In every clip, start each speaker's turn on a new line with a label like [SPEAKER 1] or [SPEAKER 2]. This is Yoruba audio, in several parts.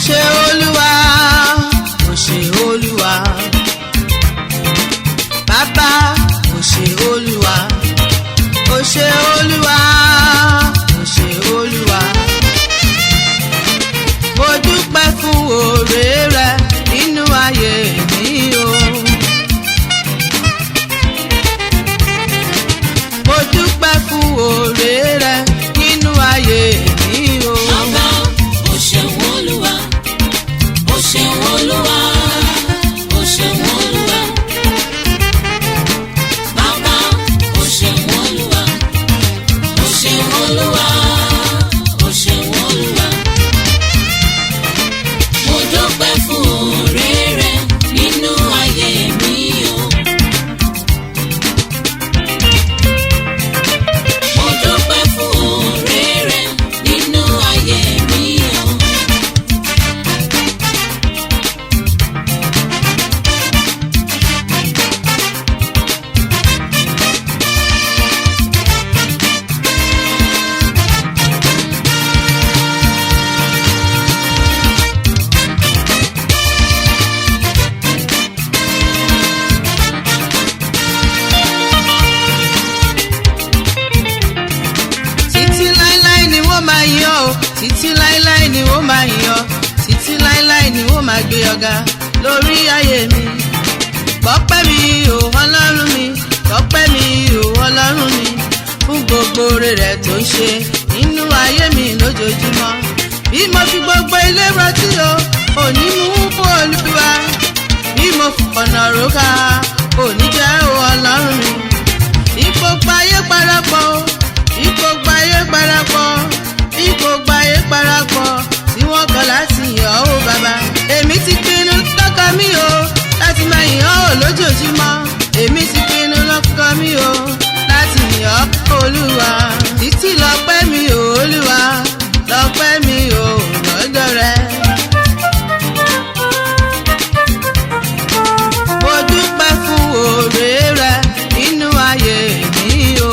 [SPEAKER 1] ṣé Olúwa, ó ṣé Olúwa. Bàbá, ó ṣé Olúwa, ó ṣé Olúwa, ó ṣé Olúwa. Mo dúpẹ́ fún oore rẹ nínú ayé mi o. Mo dúpẹ́ fún oore rẹ nínú ayé mi o.
[SPEAKER 2] Bàbá, ó ṣeun Olúwa, ó ṣeun Olúwa, ó ṣeun Olúwa. Bàbá, ó ṣeun Olúwa, ó ṣeun Olúwa, ó ṣeun Olúwa. Mo dúpẹ́ fún oore rẹ nínú ayé mi o. Mo dúpẹ́ fún oore rẹ nínú ayé mi o.
[SPEAKER 1] Títí láíláí ni wọ́n máa yìn ọ́ o, títí láíláí ni wọ́n máa yìn ọ́, títí láíláí ni wọ́n máa gbé ọ̀gá lórí ayé mi. Gbọ́pẹ́ mi o Ọlọ́run mi, gbọ́pẹ́ mi o Ọlọ́run mi, fún gbogbo oore rẹ̀ tó ń ṣe nínú ayé mi lójoojúmọ́. Bí mo fi gbogbo ilé rántí o, òní mú fún Olúwa. Bí mo fọ̀nà róka, òní jẹ́ o Ọlọ́run mi. Ìgbogbo ayé parapọ̀ o, ìgbogbo ayé parapọ̀, ìgbogbo ayé parapọ̀, tí wọ́n kọ̀ láti yìn ọ́ o bàbá. Èmi ti pinnu lọ́kàn mi o, láti máa yìn ọ́ o lójoojúmọ́. Èmi ti pinnu lọ́kàn mi o, láti yìn ọ́ Olúwa. Títí lọ́pẹ́ mi o Olúwa, lọ́pẹ́ mi o lọ́dọ̀ rẹ. Mo dúpẹ́ fún oore rẹ nínú ayé mi o.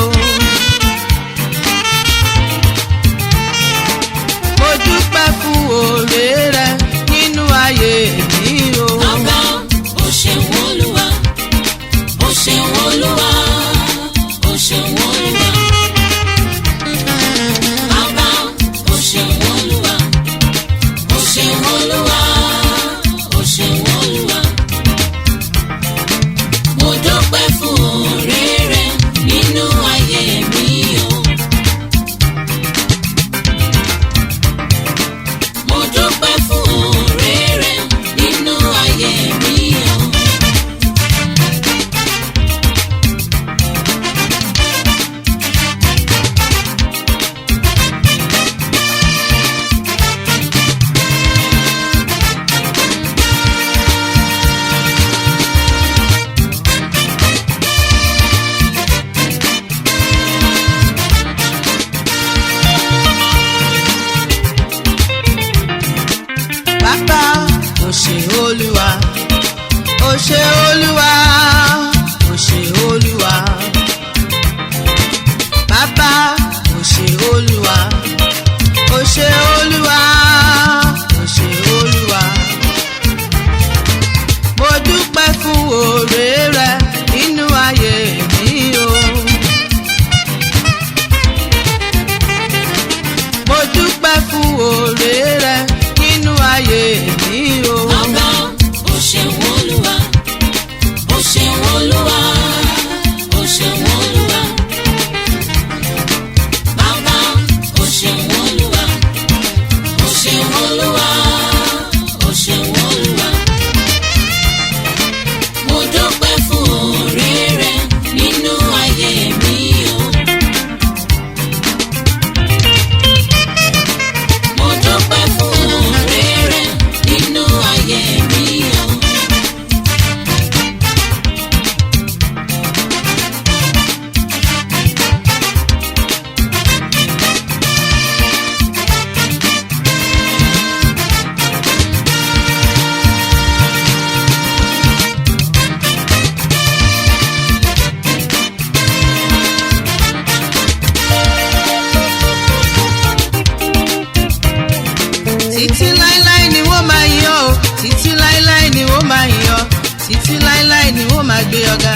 [SPEAKER 1] gbé ọ̀gá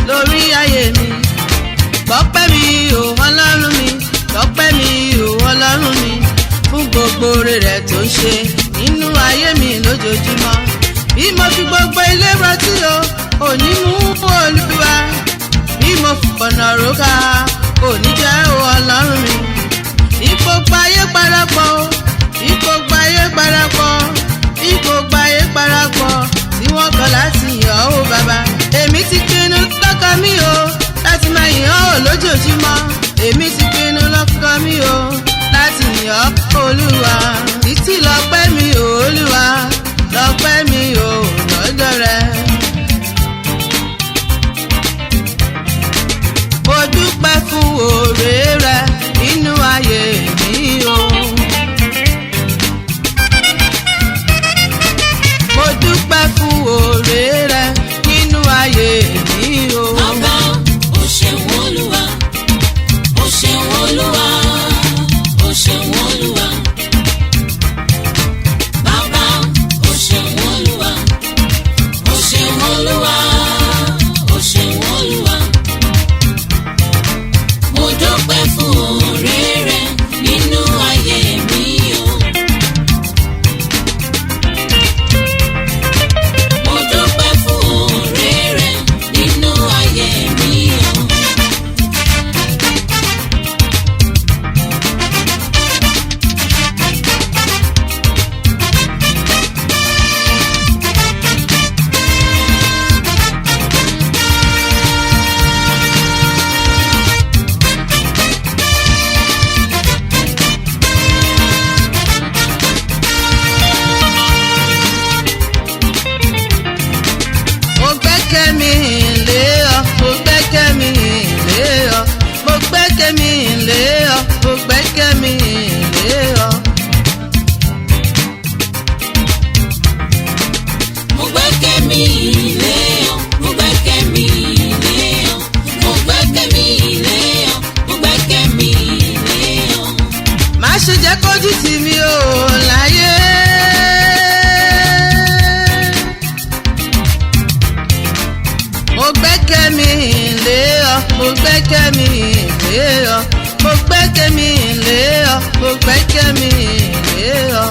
[SPEAKER 1] lórí ayé mi. Gbọ́pẹ́ mi ò Ọlọ́run mi, gbọ́pẹ́ mi ò Ọlọ́run mi, fún gbogbo oore rẹ̀ tó ń ṣe nínú ayé mi lójoojúmọ́. Bí mo fi gbogbo ilé rántí o, òní mú Olúwa. Bí mo fi pọ̀nà róka, òní jẹ́ o Ọlọ́run mi. Ipò gbayé parapọ̀ o, ipò gbayé parapọ̀, ipò gbayé parapọ̀, tí wọ́n kọ̀ láti yàn ó bàbá. Èmi ti pinnu lọ́kàn mi o, láti máa yàn ó lójoojúmọ́. Èmi ti pinnu lọ́kàn mi o, láti yàn Olúwa. Títí lọ́pẹ́ mi o Olúwa, lọ́pẹ́ mi o lọ́dọ̀ rẹ. Mo dúpẹ́ fún oore rẹ nínú ayé mi o. Mo dúpẹ́ fún oore rẹ nínú ayé mi o.
[SPEAKER 2] Bàbá o ṣeun Olúwa, o ṣeun Olúwa, o ṣeun Olúwa. Bàbá o ṣeun Olúwa, o ṣeun Olúwa, o ṣeun Olúwa. Mo dúpẹ́ fún oore rẹ nínú ayé mi o. Mo dúpẹ́ fún oore rẹ nínú ayé mi o.
[SPEAKER 1] Mo gbẹ́kẹ̀ mi lé ọ, mo gbẹ́kẹ̀ mi lé ọ, mo gbẹ́kẹ̀ mi lé ọ, mo gbẹ́kẹ̀ mi lé ọ.
[SPEAKER 2] Mo gbẹ́kẹ̀ mi lé ọ, mo gbẹ́kẹ̀ mi lé ọ, mo gbẹ́kẹ̀ mi lé ọ, mo gbẹ́kẹ̀ mi lé ọ.
[SPEAKER 1] Má ṣe jẹ́ kójú tì mí o láyé. Mo gbẹ́kẹ̀ mi lé ọ, mo gbẹ́kẹ̀ mi lé ọ, mo gbẹ́kẹ̀ mi lé ọ, mo gbẹ́kẹ̀ mi lé ọ.